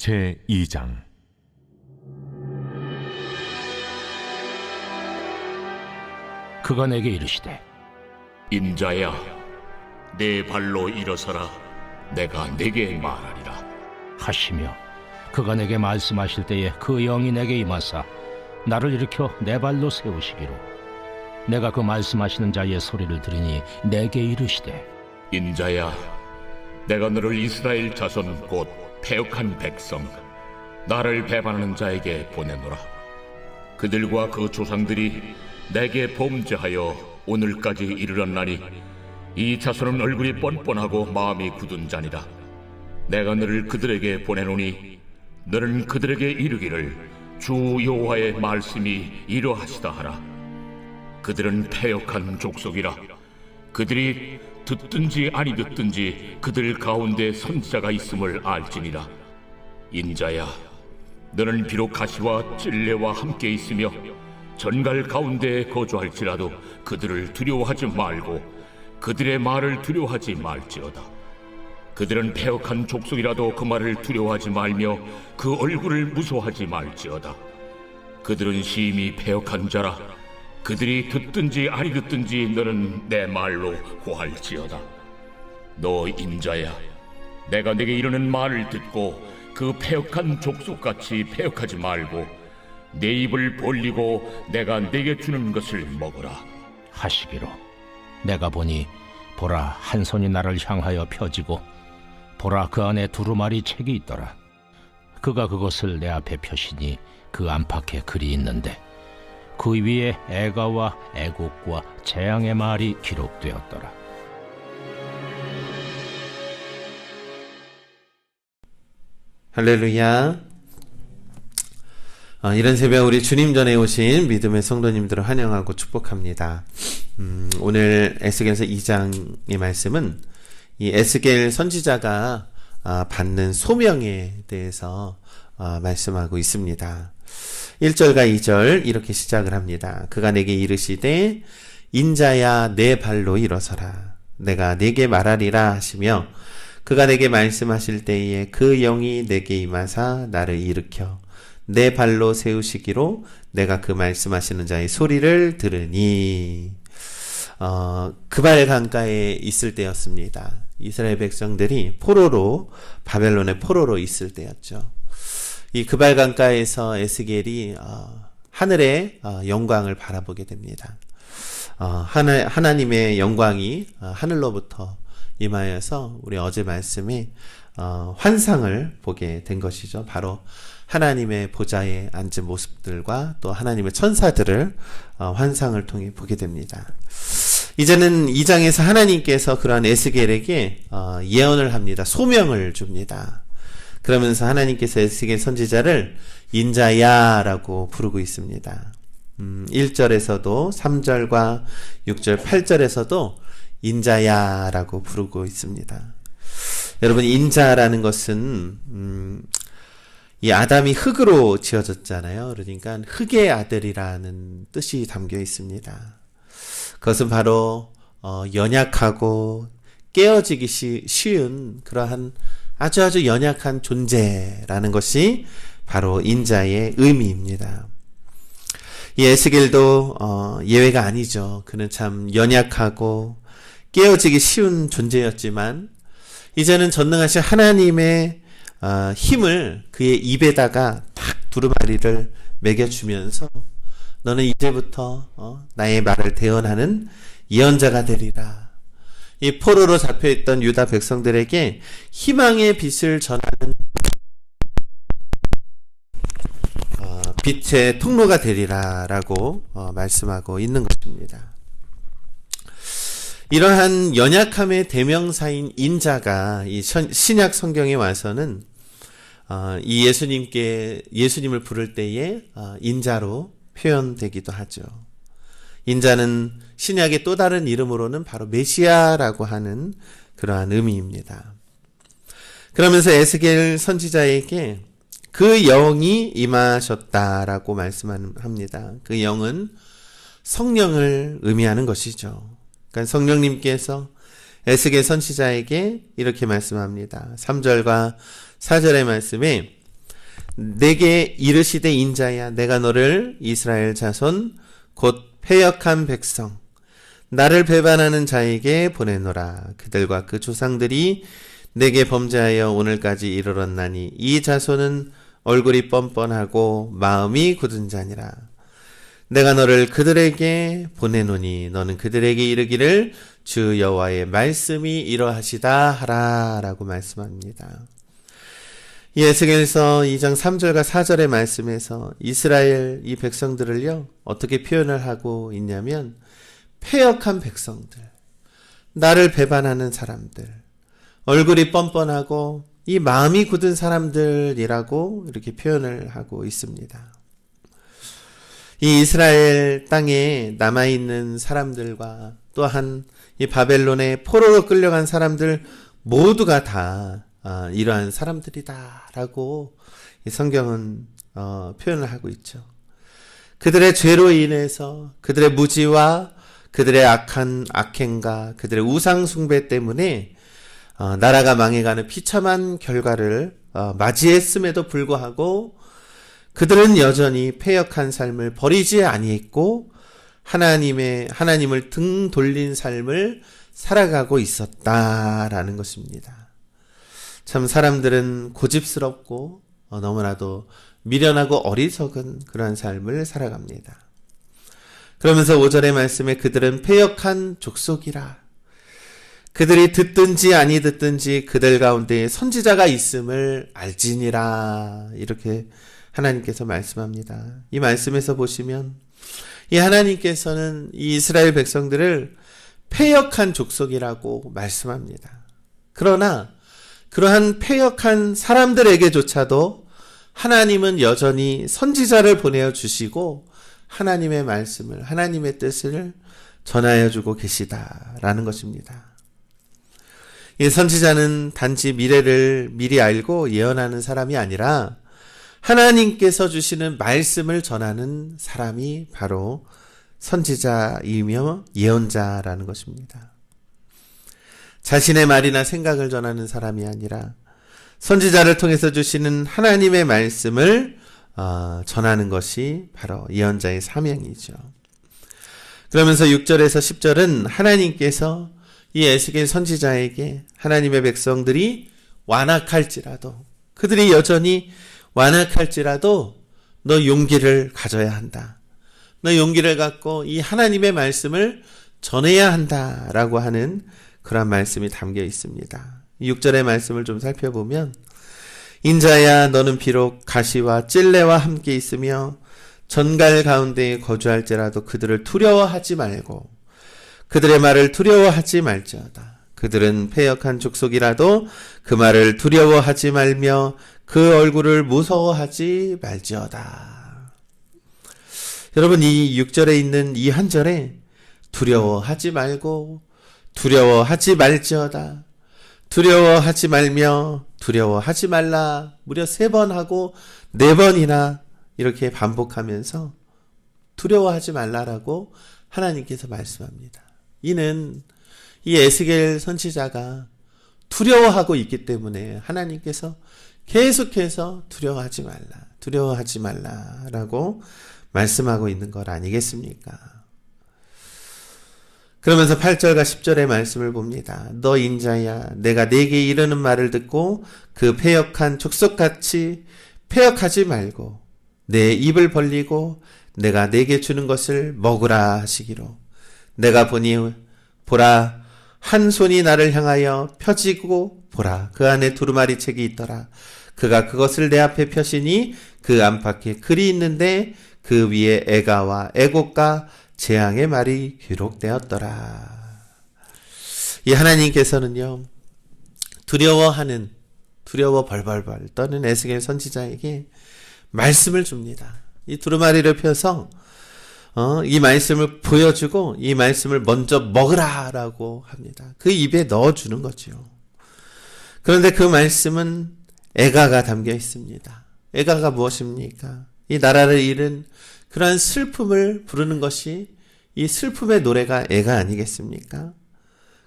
제2장. 그가 내게 이르시되, 인자야, 내 발로 일어서라. 내가 네게 말하리라. 하시며 그가 내게 말씀하실 때에 그 영이 내게 임하사 나를 일으켜 내 발로 세우시기로 내가 그 말씀하시는 자의 소리를 들으니 내게 이르시되, 인자야, 내가 너를 이스라엘 자손 곧 패역한 백성, 나를 배반하는 자에게 보내노라. 그들과 그 조상들이 내게 범죄하여 오늘까지 이르렀나니 이 자손은 얼굴이 뻔뻔하고 마음이 굳은 자니라. 내가 너를 그들에게 보내노니 너는 그들에게 이르기를 주 여호와의 말씀이 이러하시다 하라. 그들은 패역한 족속이라. 그들이 듣든지 아니 듣든지 그들 가운데 선지자가 있음을 알지니라. 인자야, 너는 비록 가시와 찔레와 함께 있으며 전갈 가운데 거주할지라도 그들을 두려워하지 말고 그들의 말을 두려워하지 말지어다. 그들은 패역한 족속이라도 그 말을 두려워하지 말며 그 얼굴을 무서워하지 말지어다. 그들은 심히 패역한 자라. 그들이 듣든지 아니 듣든지 너는 내 말로 고할지어다. 너 인자야, 내가 네게 이르는 말을 듣고 그 패역한 족속같이 패역하지 말고 내 입을 벌리고 내가 네게 주는 것을 먹어라. 하시기로 내가 보니 보라, 한 손이 나를 향하여 펴지고 보라, 그 안에 두루마리 책이 있더라. 그가 그것을 내 앞에 펴시니 그 안팎에 글이 있는데 그 위에 애가와 애곡과 재앙의 말이 기록되었더라. 할렐루야. 이런 새벽 우리 주님 전에 오신 믿음의 성도님들을 환영하고 축복합니다. 오늘 에스겔서 2장의 말씀은 이 에스겔 선지자가 받는 소명에 대해서 말씀하고 있습니다. 1절과 2절 이렇게 시작을 합니다. 그가 내게 이르시되, 인자야, 내 발로 일어서라. 내가 네게 말하리라 하시며 그가 내게 말씀하실 때에 그 영이 내게 임하사 나를 일으켜 내 발로 세우시기로 내가 그 말씀하시는 자의 소리를 들으니. 그발 강가에 있을 때였습니다. 이스라엘 백성들이 바벨론의 포로로 있을 때였죠. 이 그발 강가에서 에스겔이 하늘의 영광을 바라보게 됩니다. 하나님의 영광이 하늘로부터 임하여서 우리 어제 말씀에 환상을 보게 된 것이죠. 바로 하나님의 보좌에 앉은 모습들과 또 하나님의 천사들을 환상을 통해 보게 됩니다. 이제는 2장에서 하나님께서 그러한 에스겔에게 예언을 합니다. 소명을 줍니다. 그러면서 하나님께서 에스겔 선지자를 인자야라고 부르고 있습니다. 1절에서도 3절과 6절, 8절에서도 인자야라고 부르고 있습니다. 여러분, 인자라는 것은 이 아담이 흙으로 지어졌잖아요. 그러니까 흙의 아들이라는 뜻이 담겨 있습니다. 그것은 바로 연약하고 깨어지기 쉬운 그러한 아주 연약한 존재라는 것이 바로 인자의 의미입니다. 이 에스겔도 예외가 아니죠. 그는 참 연약하고 깨어지기 쉬운 존재였지만 이제는 전능하신 하나님의 힘을 그의 입에다가 탁 두루마리를 먹여주면서 너는 이제부터 나의 말을 대언하는 예언자가 되리라. 이 포로로 잡혀있던 유다 백성들에게 희망의 빛을 전하는 빛의 통로가 되리라 라고 말씀하고 있는 것입니다. 이러한 연약함의 대명사인 인자가 이 신약 성경에 와서는 이 예수님을 부를 때에 인자로 표현되기도 하죠. 인자는 신약의 또 다른 이름으로는 바로 메시아라고 하는 그러한 의미입니다. 그러면서 에스겔 선지자에게 그 영이 임하셨다라고 말씀합니다. 그 영은 성령을 의미하는 것이죠. 그러니까 성령님께서 에스겔 선지자에게 이렇게 말씀합니다. 3절과 4절의 말씀에 내게 이르시되 인자야 내가 너를 이스라엘 자손 곧 패역한 백성 나를 배반하는 자에게 보내노라. 그들과 그 조상들이 내게 범죄하여 오늘까지 이르렀나니 이 자손은 얼굴이 뻔뻔하고 마음이 굳은 자니라. 내가 너를 그들에게 보내노니 너는 그들에게 이르기를 주 여호와의 말씀이 이러하시다 하라 라고 말씀합니다. 이 에스겔서 2장 3절과 4절의 말씀에서 이스라엘 이 백성들을요 어떻게 표현을 하고 있냐면 패역한 백성들, 나를 배반하는 사람들, 얼굴이 뻔뻔하고 이 마음이 굳은 사람들이라고 이렇게 표현을 하고 있습니다. 이 이스라엘 땅에 남아있는 사람들과 또한 이 바벨론의 포로로 끌려간 사람들 모두가 다 이러한 사람들이다라고 이 성경은 표현을 하고 있죠. 그들의 죄로 인해서 그들의 무지와 그들의 악한 악행과 그들의 우상 숭배 때문에 나라가 망해가는 비참한 결과를 맞이했음에도 불구하고 그들은 여전히 패역한 삶을 버리지 아니했고 하나님을 등 돌린 삶을 살아가고 있었다라는 것입니다. 참 사람들은 고집스럽고 너무나도 미련하고 어리석은 그러한 삶을 살아갑니다. 그러면서 5절의 말씀에 그들은 패역한 족속이라. 그들이 듣든지 아니 듣든지 그들 가운데 선지자가 있음을 알지니라. 이렇게 하나님께서 말씀합니다. 이 말씀에서 보시면 이 하나님께서는 이 이스라엘 백성들을 패역한 족속이라고 말씀합니다. 그러나 그러한 패역한 사람들에게조차도 하나님은 여전히 선지자를 보내어 주시고 하나님의 말씀을, 하나님의 뜻을 전하여 주고 계시다라는 것입니다. 이 선지자는 단지 미래를 미리 알고 예언하는 사람이 아니라 하나님께서 주시는 말씀을 전하는 사람이 바로 선지자이며 예언자라는 것입니다. 자신의 말이나 생각을 전하는 사람이 아니라 선지자를 통해서 주시는 하나님의 말씀을 전하는 것이 바로 예언자의 사명이죠. 그러면서 6절에서 10절은 하나님께서 이 에스겔 선지자에게 하나님의 백성들이 완악할지라도 그들이 여전히 완악할지라도 너 용기를 가져야 한다. 너 용기를 갖고 이 하나님의 말씀을 전해야 한다라고 하는 그런 말씀이 담겨 있습니다. 6절의 말씀을 좀 살펴보면 인자야 너는 비록 가시와 찔레와 함께 있으며 전갈 가운데에 거주할지라도 그들을 두려워하지 말고 그들의 말을 두려워하지 말지어다. 그들은 패역한 족속이라도 그 말을 두려워하지 말며 그 얼굴을 무서워하지 말지어다. 여러분 이 6절에 있는 이 한 절에 두려워하지 말고 두려워하지 말지어다. 두려워하지 말며 두려워하지 말라 무려 3번 하고 4번이나 이렇게 반복하면서 두려워하지 말라라고 하나님께서 말씀합니다. 이는 이 에스겔 선지자가 두려워하고 있기 때문에 하나님께서 계속해서 두려워하지 말라라고 말씀하고 있는 것 아니겠습니까? 그러면서 8절과 10절의 말씀을 봅니다. 너 인자야 내가 네게 이르는 말을 듣고 그 패역한 족속같이 패역하지 말고 내 입을 벌리고 내가 네게 주는 것을 먹으라 하시기로 내가 보니 보라 한 손이 나를 향하여 펴지고 보라 그 안에 두루마리 책이 있더라. 그가 그것을 내 앞에 펴시니 그 안팎에 글이 있는데 그 위에 애가와 애곡과 재앙의 말이 기록되었더라. 이 하나님께서는요 두려워 벌벌벌 떠는 에스겔 선지자에게 말씀을 줍니다. 이 두루마리를 펴서 이 말씀을 보여주고 이 말씀을 먼저 먹으라라고 합니다. 그 입에 넣어주는 거죠. 그런데 그 말씀은 애가가 담겨 있습니다. 애가가 무엇입니까? 이 나라를 잃은 그러한 슬픔을 부르는 것이 이 슬픔의 노래가 애가 아니겠습니까?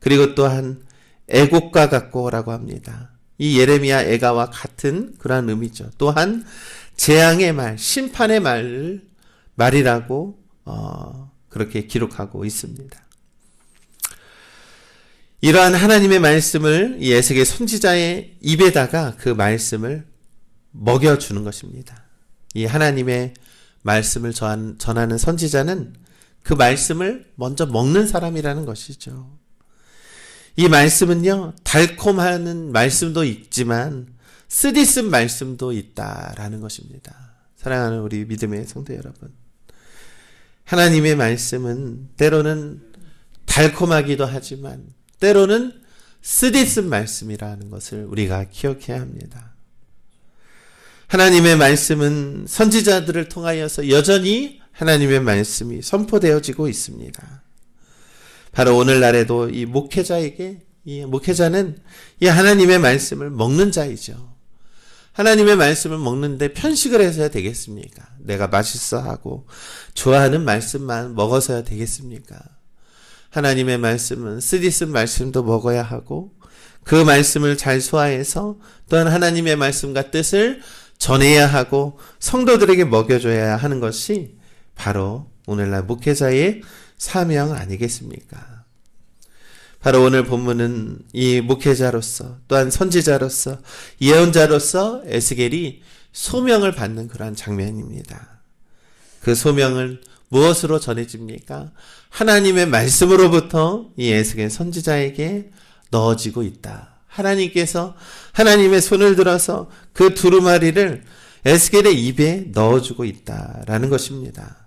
그리고 또한 애곡과 같고라고 합니다. 이 예레미야 애가와 같은 그러한 의미죠. 또한 재앙의 말, 심판의 말이라고 그렇게 기록하고 있습니다. 이러한 하나님의 말씀을 이 에스겔 선지자의 입에다가 그 말씀을 먹여주는 것입니다. 이 하나님의 말씀을 전하는 선지자는 그 말씀을 먼저 먹는 사람이라는 것이죠. 이 말씀은요, 달콤한 말씀도 있지만 쓰디쓴 말씀도 있다라는 것입니다. 사랑하는 우리 믿음의 성도 여러분, 하나님의 말씀은 때로는 달콤하기도 하지만 때로는 쓰디쓴 말씀이라는 것을 우리가 기억해야 합니다. 하나님의 말씀은 선지자들을 통하여서 여전히 하나님의 말씀이 선포되어지고 있습니다. 바로 오늘날에도 이 목회자는 이 하나님의 말씀을 먹는 자이죠. 하나님의 말씀을 먹는데 편식을 해서야 되겠습니까? 내가 맛있어 하고 좋아하는 말씀만 먹어서야 되겠습니까? 하나님의 말씀은 쓰디쓴 말씀도 먹어야 하고 그 말씀을 잘 소화해서 또한 하나님의 말씀과 뜻을 전해야 하고 성도들에게 먹여줘야 하는 것이 바로 오늘날 목회자의 사명 아니겠습니까? 바로 오늘 본문은 이 목회자로서 또한 선지자로서 예언자로서 에스겔이 소명을 받는 그러한 장면입니다. 그 소명을 무엇으로 전해집니까? 하나님의 말씀으로부터 이 에스겔 선지자에게 넣어지고 있다. 하나님께서 하나님의 손을 들어서 그 두루마리를 에스겔의 입에 넣어주고 있다라는 것입니다.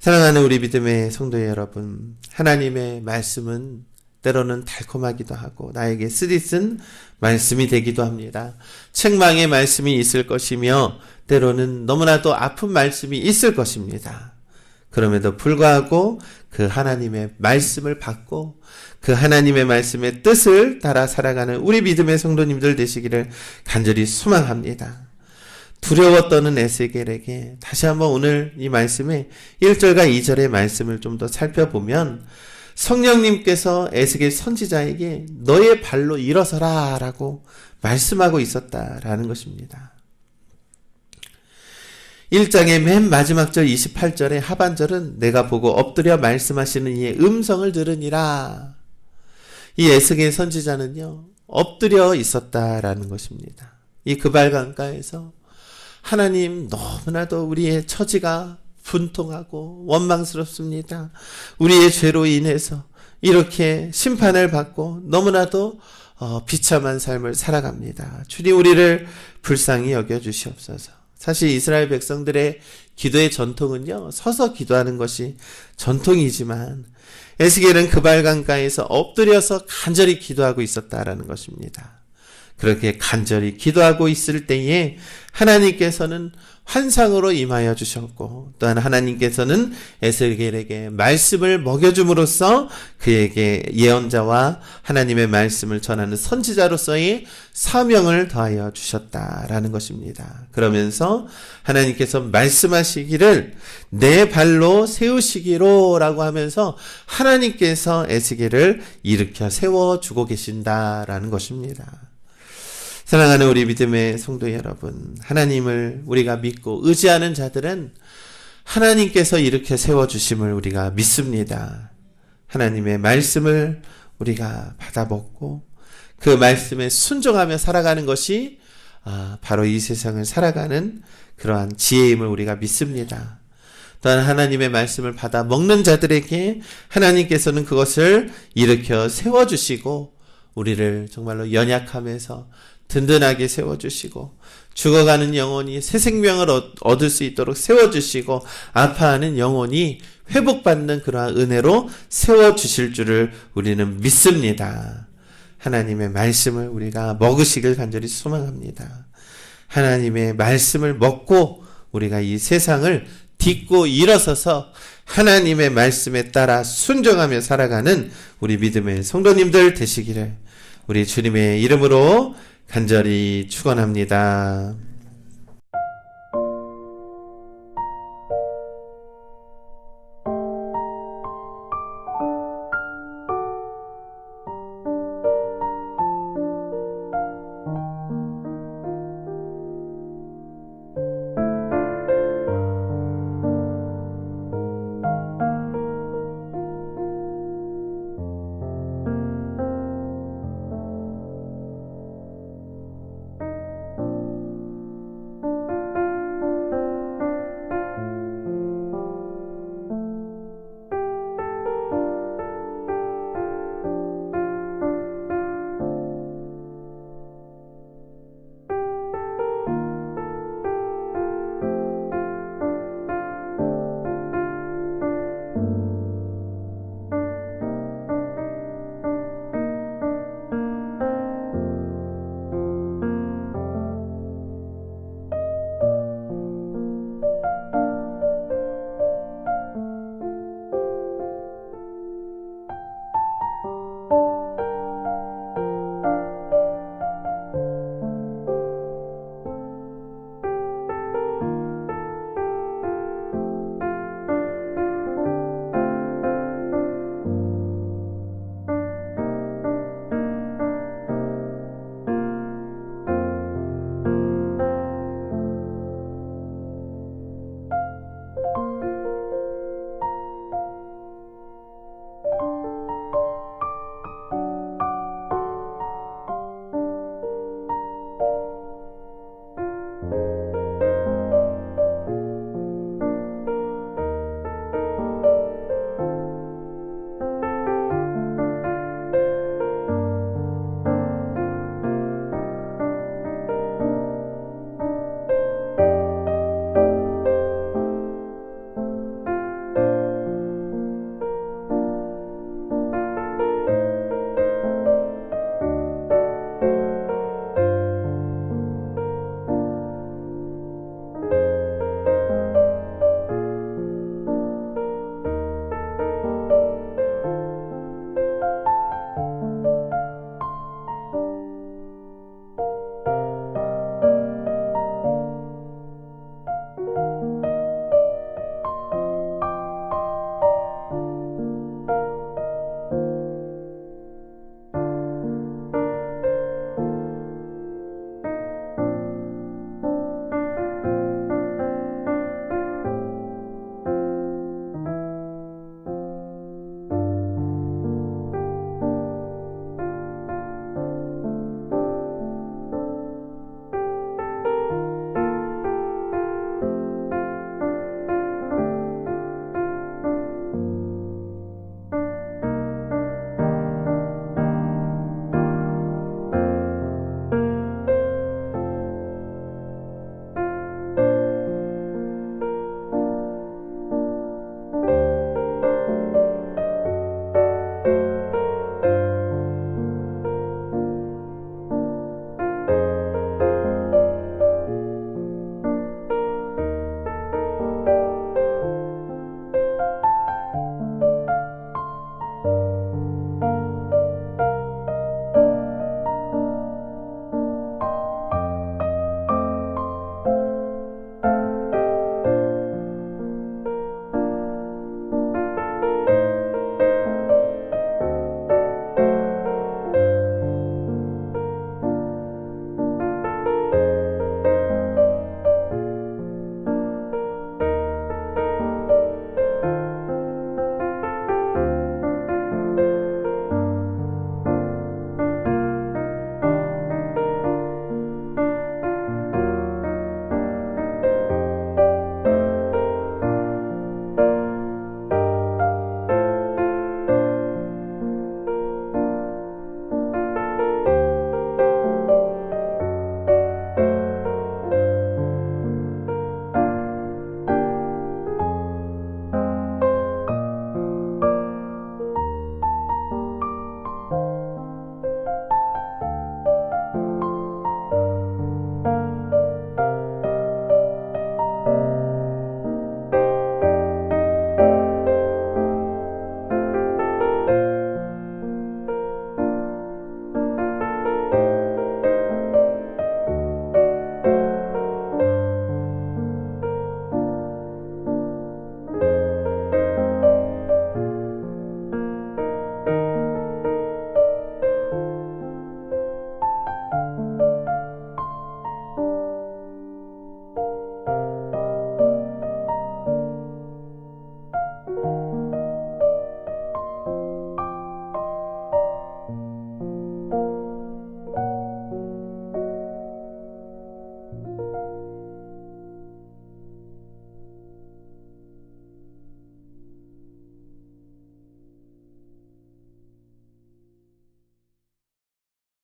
사랑하는 우리 믿음의 성도 여러분, 하나님의 말씀은 때로는 달콤하기도 하고 나에게 쓰디쓴 말씀이 되기도 합니다. 책망의 말씀이 있을 것이며 때로는 너무나도 아픈 말씀이 있을 것입니다. 그럼에도 불구하고 그 하나님의 말씀을 받고 그 하나님의 말씀의 뜻을 따라 살아가는 우리 믿음의 성도님들 되시기를 간절히 소망합니다. 두려워 떠는 에스겔에게 다시 한번 오늘 이 말씀의 1절과 2절의 말씀을 좀 더 살펴보면 성령님께서 에스겔 선지자에게 너의 발로 일어서라 라고 말씀하고 있었다라는 것입니다. 1장의 맨 마지막 절 28절의 하반절은 내가 보고 엎드려 말씀하시는 이의 음성을 들으니라. 이 에스겔 선지자는요, 엎드려 있었다라는 것입니다. 이 그발강가에서 하나님, 너무나도 우리의 처지가 분통하고 원망스럽습니다. 우리의 죄로 인해서 이렇게 심판을 받고 너무나도 비참한 삶을 살아갑니다. 주님, 우리를 불쌍히 여겨주시옵소서. 사실 이스라엘 백성들의 기도의 전통은요, 서서 기도하는 것이 전통이지만 에스겔은 그발강가에서 엎드려서 간절히 기도하고 있었다라는 것입니다. 그렇게 간절히 기도하고 있을 때에 하나님께서는 환상으로 임하여 주셨고 또한 하나님께서는 에스겔에게 말씀을 먹여줌으로써 그에게 예언자와 하나님의 말씀을 전하는 선지자로서의 사명을 더하여 주셨다라는 것입니다. 그러면서 하나님께서 말씀하시기를 내 발로 세우시기로 라고 하면서 하나님께서 에스겔을 일으켜 세워주고 계신다라는 것입니다. 사랑하는 우리 믿음의 성도 여러분, 하나님을 우리가 믿고 의지하는 자들은 하나님께서 이렇게 세워주심을 우리가 믿습니다. 하나님의 말씀을 우리가 받아먹고 그 말씀에 순종하며 살아가는 것이 바로 이 세상을 살아가는 그러한 지혜임을 우리가 믿습니다. 또한 하나님의 말씀을 받아 먹는 자들에게 하나님께서는 그것을 일으켜 세워주시고 우리를 정말로 연약함에서 든든하게 세워주시고 죽어가는 영혼이 새 생명을 얻을 수 있도록 세워주시고 아파하는 영혼이 회복받는 그러한 은혜로 세워주실 줄을 우리는 믿습니다. 하나님의 말씀을 우리가 먹으시길 간절히 소망합니다. 하나님의 말씀을 먹고 우리가 이 세상을 딛고 일어서서 하나님의 말씀에 따라 순종하며 살아가는 우리 믿음의 성도님들 되시기를 우리 주님의 이름으로 간절히 축원합니다.